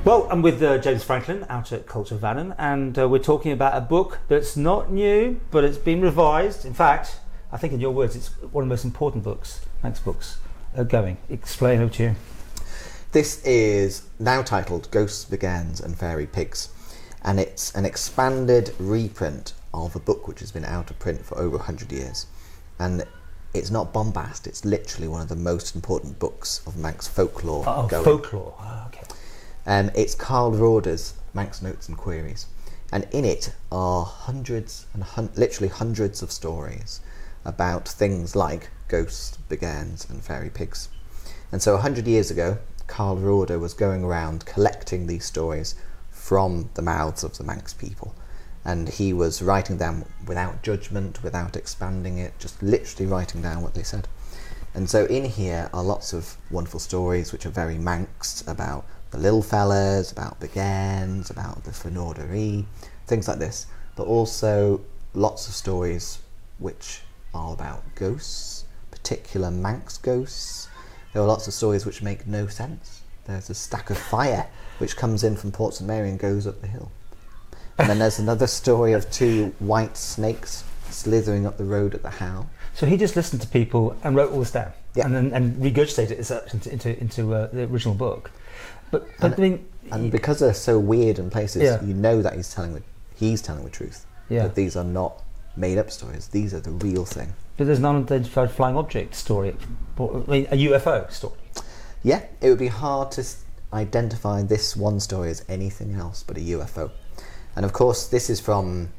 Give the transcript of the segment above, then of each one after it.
Well, I'm with James Franklin out at Culture Vannin, and we're talking about a book that's not new, but it's been revised. In fact, I think in your words, it's one of the most important books, Manx books, going. Explain over to you. This is now titled Ghosts, Bugganes and Fairy Pigs, and it's an expanded reprint of a book which has been out of print for over 100 years. And it's not bombast, it's literally one of the most important books of Manx folklore. Oh, going. Folklore, okay. It's Carl Roder's Manx Notes and Queries, and in it are hundreds and literally hundreds of stories about things like ghosts, Bugganes and fairy pigs. And so 100 years ago, Carl Roder was going around collecting these stories from the mouths of the Manx people, and he was writing them without judgment, without expanding it, just literally writing down what they said. And so in here are lots of wonderful stories which are very Manx, about the little fellas, about Bugganes, about the Fnordery, things like this, but also lots of stories which are about ghosts, particular Manx ghosts. There are lots of stories which make no sense. There's a stack of fire which comes in from Port St Mary and goes up the hill. And then there's another story of two white snakes slithering up the road at the How. So he just listened to people and wrote all this down, yeah, and regurgitated it into the original book. But I mean, and because they're so weird in places, yeah, you know that he's telling the truth. Yeah. That these are not made up stories; these are the real thing. But there's an unidentified flying object story, a UFO story. Yeah, it would be hard to identify this one story as anything else but a UFO. And of course, this is from,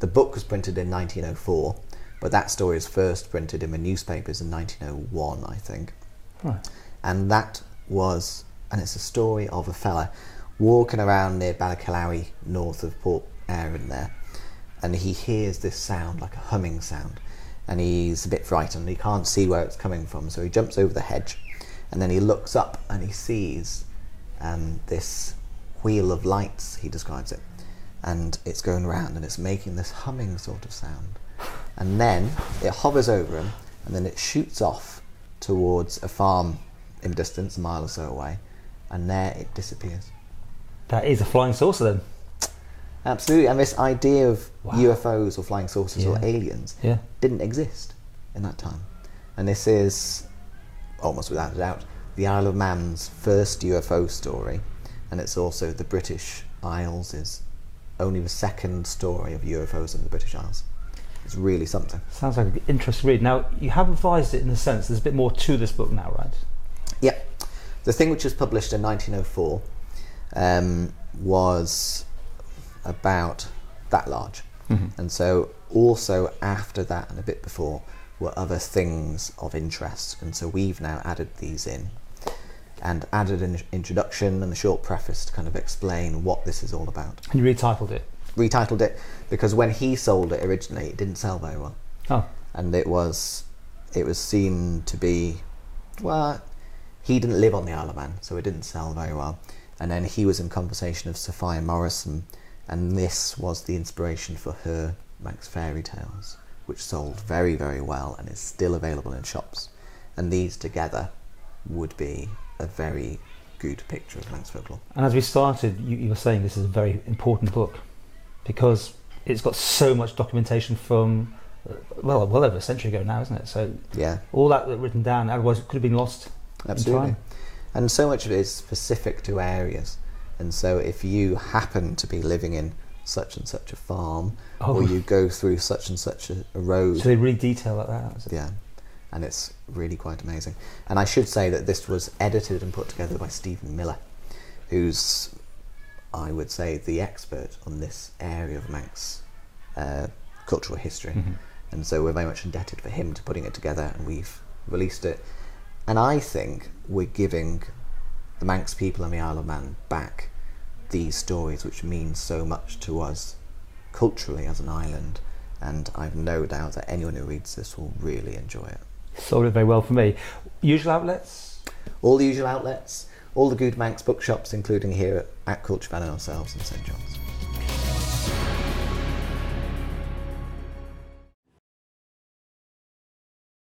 the book was printed in 1904, but that story was first printed in the newspapers in 1901, I think. Right. And it's a story of a fella walking around near Ballacalawi, north of Port Erin there, and he hears this sound, like a humming sound, and he's a bit frightened. He can't see where it's coming from, so he jumps over the hedge, and then he looks up and he sees this wheel of lights, he describes it, and it's going around and it's making this humming sort of sound, and then it hovers over him, and then it shoots off towards a farm in the distance, a mile or so away, and there it disappears. That is a flying saucer then. Absolutely, and this idea of UFOs or flying saucers or aliens didn't exist in that time. And this is, almost without a doubt, the Isle of Man's first UFO story, and it's also the British Isles is only the second story of UFOs in the British Isles. It's really something. Sounds like an interesting read. Now, you have revised it in the sense there's a bit more to this book now, right? Yeah. The thing which was published in 1904 was about that large. Mm-hmm. And so also after that and a bit before were other things of interest. And so we've now added these in and added an introduction and a short preface to kind of explain what this is all about. And you retitled it? Retitled it because when he sold it originally, it didn't sell very well. Oh. And it was seen to be, well, he didn't live on the Isle of Man, so it didn't sell very well. And then he was in conversation of Sophia Morrison, and this was the inspiration for her Manx fairy tales, which sold very, very well and is still available in shops. And these together would be a very good picture of Manx folklore. And as we started, you were saying this is a very important book because it's got so much documentation from, well over a century ago now, isn't it? So yeah, all that written down, otherwise it could have been lost. Absolutely. In time. And so much of it is specific to areas. And so if you happen to be living in such and such a farm, or you go through such and such a road. So they really detail like that, is it? Yeah. And it's really quite amazing. And I should say that this was edited and put together by Stephen Miller, who's, I would say, the expert on this area of Manx cultural history. Mm-hmm. And so we're very much indebted for him to putting it together, and we've released it. And I think we're giving the Manx people and the Isle of Man back these stories which mean so much to us culturally as an island, and I've no doubt that anyone who reads this will really enjoy it. Sold it very well for me. Usual outlets? All the usual outlets, all the good Manx bookshops, including here at Culture Vannin ourselves in St John's.